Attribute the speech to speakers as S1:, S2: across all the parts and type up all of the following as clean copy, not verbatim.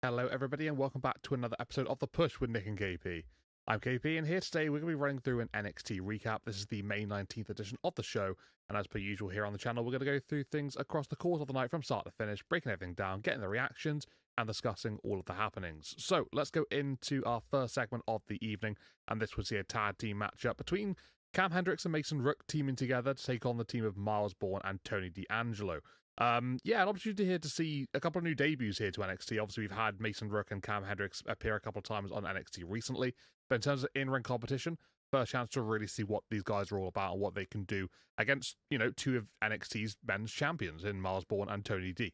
S1: Hello everybody and welcome back to another episode of The Push with Nick and KP. I'm KP and here today we're going to be running through an NXT recap. This is the May 19th edition of the show, and as per usual here on the channel we're going to go through things across the course of the night from start to finish, breaking everything down, getting the reactions and discussing all of the happenings. So let's go into our first segment of the evening, and this was a tag team matchup between Cam Hendricks and Mason Rook teaming together to take on the team of Miles Bourne and Tony D'Angelo. An opportunity here to see a couple of new debuts here to NXT. Obviously, we've had Mason Rook and Cam Hendricks appear a couple of times on NXT recently, but in terms of in-ring competition, first chance to really see what these guys are all about and what they can do against, two of NXT's men's champions in Miles Bourne and Tony D.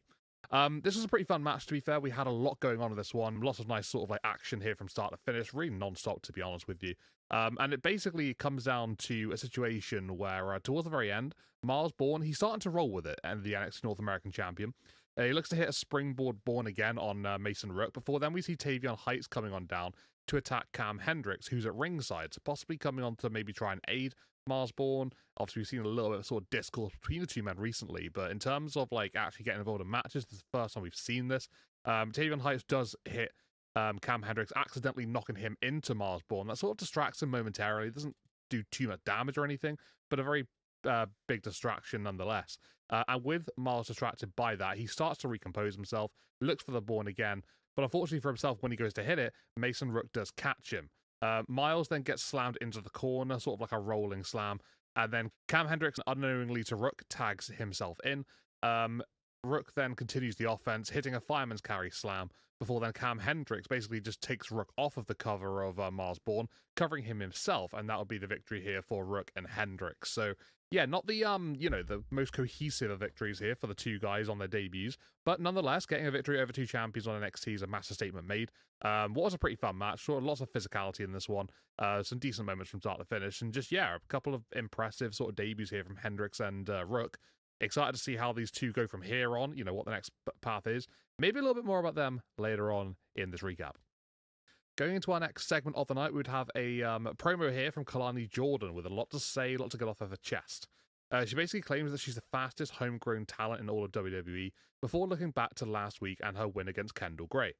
S1: This was a pretty fun match, to be fair. We had a lot going on in this one. Lots of nice sort of like action here from start to finish, really non-stop, to be honest with you. And it basically comes down to a situation where towards the very end, Miles Bourne, he's starting to roll with it, and the NXT North American champion. He looks to hit a springboard Bourne again on Mason Rook. Before then, we see Tavion Heights coming on down to attack Cam Hendricks, who's at ringside, so possibly coming on to maybe try and aid Miles Bourne. Obviously, we've seen a little bit of sort of discourse between the two men recently, but in terms of like actually getting involved in matches, this is the first time we've seen this. Tavion Heights does hit Cam Hendricks, accidentally knocking him into Miles Bourne. That sort of distracts him momentarily. It doesn't do too much damage or anything, but a very big distraction nonetheless. And with Miles distracted by that, he starts to recompose himself, looks for the Bourne again, but unfortunately for himself, when he goes to hit it, Mason Rook does catch him. Miles then gets slammed into the corner, sort of like a rolling slam, and then Cam Hendricks, unknowingly to Rook, tags himself in. Rook then continues the offense, hitting a fireman's carry slam, before then Cam Hendricks basically just takes Rook off of the cover of Miles Bourne, covering him himself, and that would be the victory here for Rook and Hendricks. So, yeah, not the, the most cohesive of victories here for the two guys on their debuts, but nonetheless, getting a victory over two champions on NXT is a massive statement made. What was a pretty fun match, sort of lots of physicality in this one, some decent moments from start to finish, and just, a couple of impressive sort of debuts here from Hendricks and Rook. Excited to see how these two go from here on, what the next path is. Maybe a little bit more about them later on in this recap. Going into our next segment of the night, we would have a promo here from Kalani Jordan with a lot to say, a lot to get off of her chest. She basically claims that she's the fastest homegrown talent in all of WWE before looking back to last week and her win against Kendall Gray.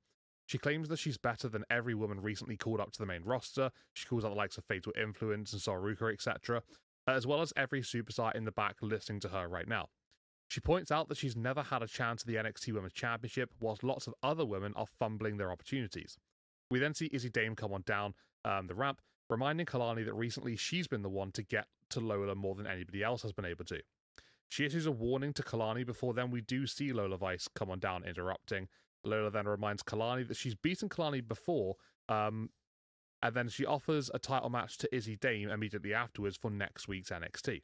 S1: She claims that she's better than every woman recently called up to the main roster. She calls out the likes of Fatal Influence and Saruka, etc., as well as every superstar in the back listening to her right now. She points out that she's never had a chance at the NXT Women's Championship, whilst lots of other women are fumbling their opportunities. We then see Izzy Dame come on down the ramp, reminding Kalani that recently she's been the one to get to Lola more than anybody else has been able to. She issues a warning to Kalani before then we do see Lola Vice come on down, interrupting. Lola then reminds Kalani that she's beaten Kalani before, and then she offers a title match to Izzy Dame immediately afterwards for next week's NXT.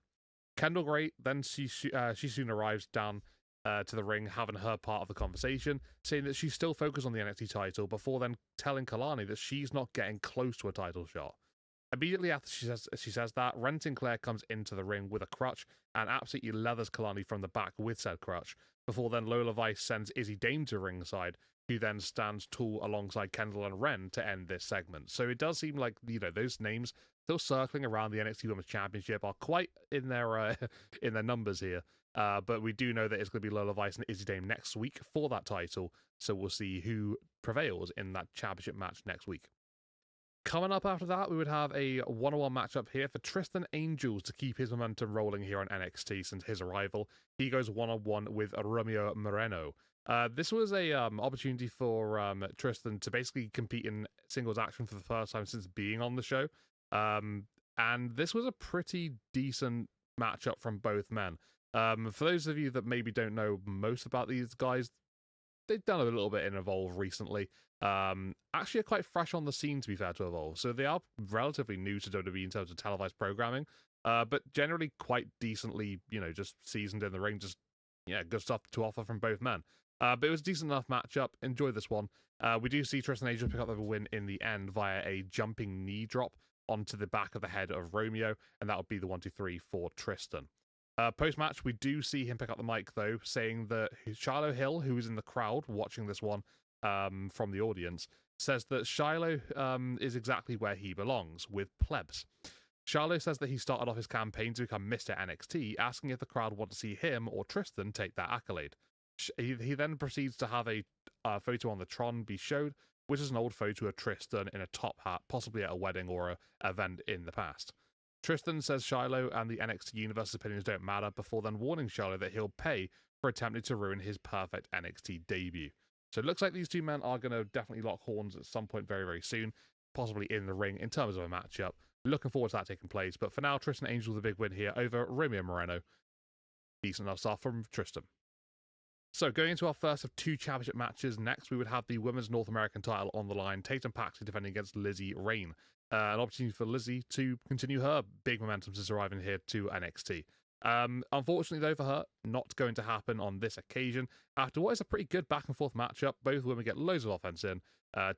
S1: Kendall Gray, then she soon arrives down to the ring, having her part of the conversation, saying that she's still focused on the NXT title, before then telling Kalani that she's not getting close to a title shot. Immediately after she says that, Ren Sinclair comes into the ring with a crutch and absolutely leathers Kalani from the back with said crutch, before then Lola Vice sends Izzy Dame to ringside, who then stands tall alongside Kendall and Ren to end this segment. So it does seem like, those names still circling around the NXT Women's Championship are quite in their in their numbers here. But we do know that it's going to be Lola Vice and Izzy Dame next week for that title, so we'll see who prevails in that championship match next week. Coming up after that, we would have a one-on-one matchup here for Tristan Angels to keep his momentum rolling here on NXT since his arrival. He goes one-on-one with Romeo Moreno. This was a opportunity for Tristan to basically compete in singles action for the first time since being on the show. And this was a pretty decent matchup from both men. For those of you that maybe don't know most about these guys, they've done a little bit in Evolve recently. Actually are quite fresh on the scene, to be fair to Evolve. So they are relatively new to WWE in terms of televised programming. But generally quite decently, just seasoned in the ring. Just, good stuff to offer from both men. But it was a decent enough matchup. Enjoyed this one. We do see Tristan Angel pick up the win in the end via a jumping knee drop onto the back of the head of Romeo, and that would be the 1-2-3 for Tristan. Post-match, we do see him pick up the mic, though, saying that Shiloh Hill, who is in the crowd watching this one from the audience, says that Shiloh is exactly where he belongs, with plebs. Shiloh says that he started off his campaign to become Mr. NXT, asking if the crowd want to see him or Tristan take that accolade. He then proceeds to have a photo on the Tron be showed, which is an old photo of Tristan in a top hat, possibly at a wedding or a event in the past. Tristan says Shiloh and the NXT Universe's opinions don't matter, before then warning Shiloh that he'll pay for attempting to ruin his perfect NXT debut. So it looks like these two men are going to definitely lock horns at some point very, very soon, possibly in the ring in terms of a matchup. Looking forward to that taking place, but for now, Tristan Angel with a big win here over Romeo Moreno. Decent enough stuff from Tristan. So going into our first of two championship matches, next we would have the Women's North American title on the line, Tatum-Paxley defending against Lizzie Rain. An opportunity for Lizzie to continue her big momentum since arriving here to NXT. Unfortunately, though, for her, not going to happen on this occasion. After what is a pretty good back and forth matchup, both women get loads of offense in.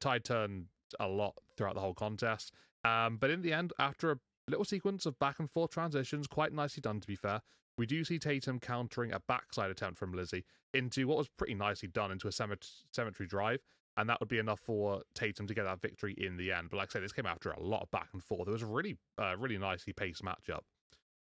S1: Tide turned a lot throughout the whole contest. But in the end, after a little sequence of back and forth transitions, quite nicely done to be fair, we do see Tatum countering a backside attempt from Lizzie into what was pretty nicely done into a cemetery drive, and that would be enough for Tatum to get that victory in the end. But like I said, this came after a lot of back and forth. It was a really nicely paced matchup.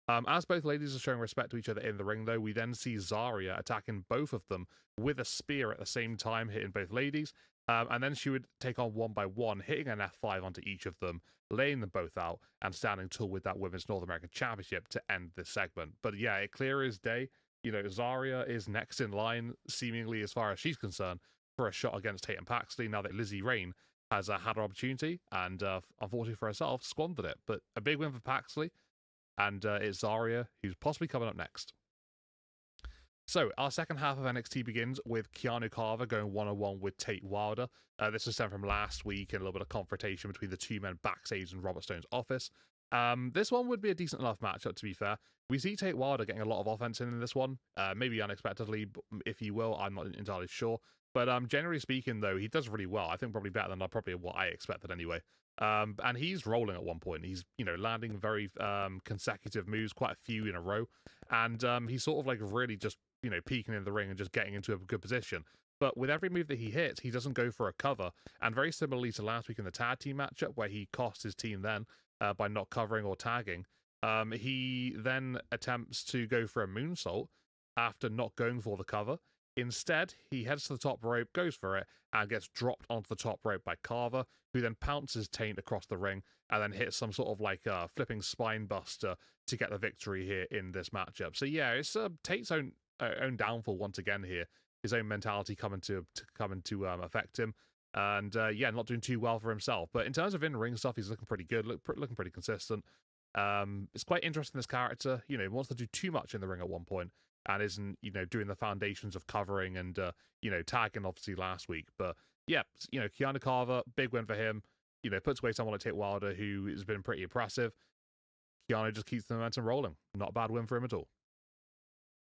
S1: As both ladies are showing respect to each other in the ring, though, we then see Zaria attacking both of them with a spear at the same time, hitting both ladies. And then she would take on one by one, hitting an F5 onto each of them, laying them both out, and standing tall with that Women's North American Championship to end this segment. But yeah, it clear as day, Zaria is next in line, seemingly as far as she's concerned, for a shot against Tatum-Paxley, now that Lizzie Rain has had an opportunity, and unfortunately for herself, squandered it. But a big win for Paxley, and it's Zaria who's possibly coming up next. So, our second half of NXT begins with Keanu Carver going one-on-one with Tate Wilder. This was sent from last week in a little bit of confrontation between the two men backstage in Robert Stone's office. This one would be a decent enough matchup, to be fair. We see Tate Wilder getting a lot of offense in this one, maybe unexpectedly, if you will. I'm not entirely sure. But generally speaking, though, he does really well. I think probably better than probably what I expected anyway. And he's rolling at one point. He's, landing very consecutive moves, quite a few in a row. And he's sort of like really just, peeking in the ring and just getting into a good position. But with every move that he hits, he doesn't go for a cover. And very similarly to last week in the tag team matchup, where he cost his team then by not covering or tagging, he then attempts to go for a moonsault after not going for the cover. Instead, he heads to the top rope, goes for it, and gets dropped onto the top rope by Carver, who then pounces Taint across the ring and then hits some sort of like flipping spine buster to get the victory here in this matchup. So yeah, it's Tate's own downfall once again here. His own mentality coming to affect him, and not doing too well for himself. But in terms of in-ring stuff, he's looking pretty good, looking pretty consistent. It's quite interesting, this character. He wants to do too much in the ring at one point, and isn't, doing the foundations of covering and, tagging obviously last week. But yeah, Keanu Carver, big win for him. Puts away someone like Tate Wilder, who has been pretty impressive. Keanu just keeps the momentum rolling. Not a bad win for him at all.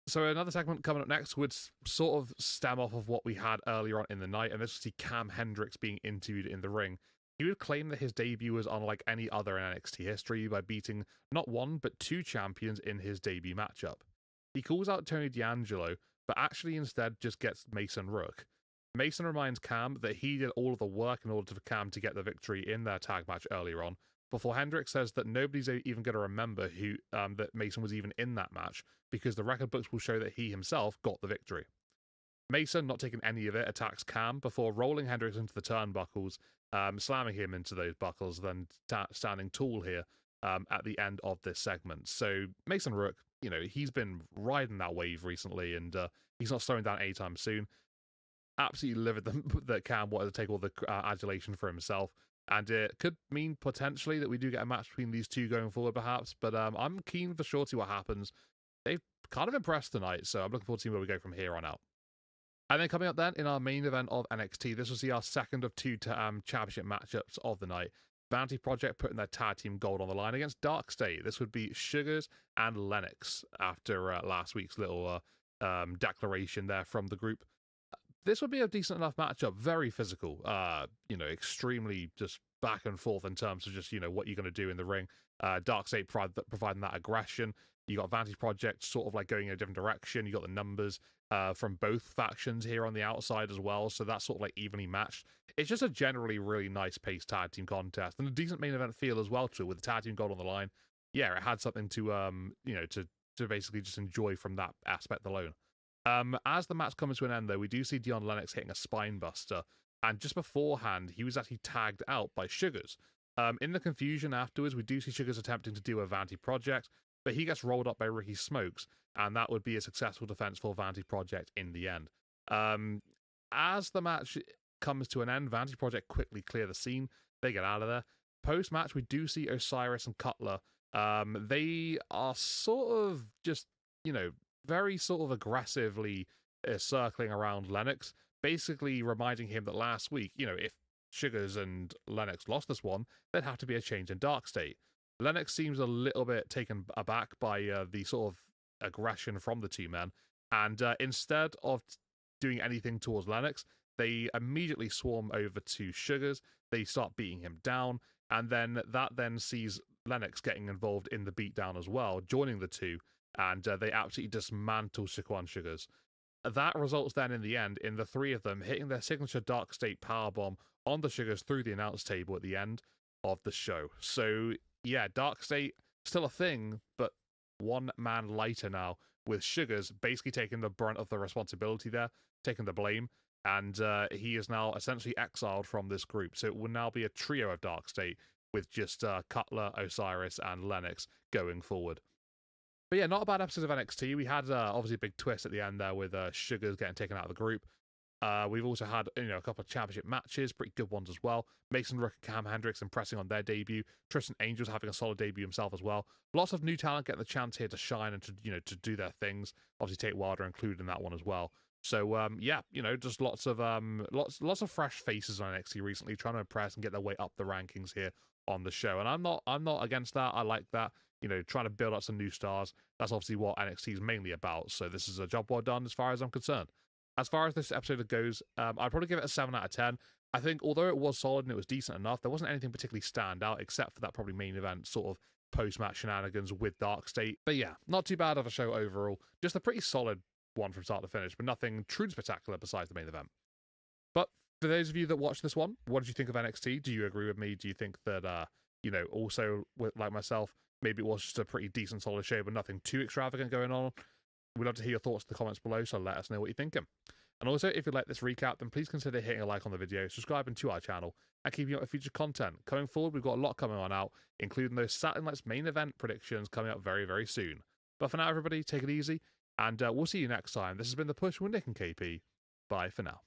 S1: So another segment coming up next would sort of stem off of what we had earlier on in the night, and this was see Cam Hendricks being interviewed in the ring. He would claim that his debut was unlike any other in NXT history by beating not one, but two champions in his debut matchup. He calls out Tony D'Angelo, but actually instead just gets Mason Rook. Mason reminds Cam that he did all of the work in order for Cam to get the victory in their tag match earlier on, before Hendricks says that nobody's even going to remember who that Mason was even in that match, because the record books will show that he himself got the victory. Mason, not taking any of it, attacks Cam before rolling Hendricks into the turnbuckles, slamming him into those buckles, then standing tall here at the end of this segment. So Mason Rook, he's been riding that wave recently, and he's not slowing down anytime soon. Absolutely livid that Cam wanted to take all the adulation for himself. And it could mean potentially that we do get a match between these two going forward, perhaps. But I'm keen for sure to see what happens. They've kind of impressed tonight, so I'm looking forward to seeing where we go from here on out. And then coming up then, in our main event of NXT, this will see our second of two championship matchups of the night. Vanity Project putting their tag team gold on the line against Darkstate. This would be Sugars and Lennox after last week's little declaration there from the group. This would be a decent enough matchup, very physical, extremely just back and forth in terms of just, what you're going to do in the ring. Darkstate providing that aggression. You got Vantage Project sort of like going in a different direction. You got the numbers from both factions here on the outside as well. So that's sort of like evenly matched. It's just a generally really nice paced tag team contest and a decent main event feel as well to it with the tag team gold on the line. Yeah, it had something to, to basically just enjoy from that aspect alone. As the match comes to an end, though, we do see Dion Lennox hitting a spine buster, and just beforehand, he was actually tagged out by Sugars. In the confusion afterwards, we do see Sugars attempting to do a Vanty Project, but he gets rolled up by Ricky Smokes, and that would be a successful defense for Vanty Project in the end. As the match comes to an end, Vanty Project quickly clear the scene. They get out of there. Post-match, we do see Osiris and Cutler. They are sort of just, very sort of aggressively circling around Lennox, basically reminding him that last week, if Sugars and Lennox lost this one, there'd have to be a change in darkstate. Lennox seems a little bit taken aback by the sort of aggression from the two men, and instead of doing anything towards Lennox, they immediately swarm over to Sugars. They start beating him down, and then that sees Lennox getting involved in the beatdown as well, joining the two, and they absolutely dismantle Shaquan Sugars. That results then in the end in the three of them hitting their signature Dark State powerbomb on the Sugars through the announce table at the end of the show. So yeah, Dark State still a thing, but one man lighter now, with Sugars basically taking the brunt of the responsibility there, taking the blame, and he is now essentially exiled from this group. So it will now be a trio of Dark State with just Cutler, Osiris, and Lennox going forward. But yeah, not a bad episode of NXT. We had obviously a big twist at the end there with Sugars getting taken out of the group. We've also had a couple of championship matches, pretty good ones as well. Mason Rook and Cam Hendricks impressing on their debut. Tristan Angels having a solid debut himself as well. Lots of new talent getting the chance here to shine and to do their things. Obviously, Tate Wilder included in that one as well. So yeah, just lots of fresh faces on NXT recently, trying to impress and get their way up the rankings here on the show. And I'm not against that. I like that. Trying to build up some new stars. That's obviously what NXT is mainly about. So this is a job well done as far as I'm concerned. As far as this episode goes, I'd probably give it a 7 out of 10. I think although it was solid and it was decent enough, there wasn't anything particularly stand out except for that probably main event sort of post-match shenanigans with Dark State. But yeah, not too bad of a show overall. Just a pretty solid one from start to finish, but nothing truly spectacular besides the main event. But for those of you that watched this one, what did you think of NXT? Do you agree with me? Do you think that, also, like myself, maybe it was just a pretty decent, solid show, but nothing too extravagant going on? We'd love to hear your thoughts in the comments below, so let us know what you're thinking. And also, if you like this recap, then please consider hitting a like on the video, subscribing to our channel, and keeping up with future content. Going forward, we've got a lot coming on out, including those Saturday Night's main event predictions coming up very, very soon. But for now, everybody, take it easy, and we'll see you next time. This has been The Push with Nick and KP. Bye for now.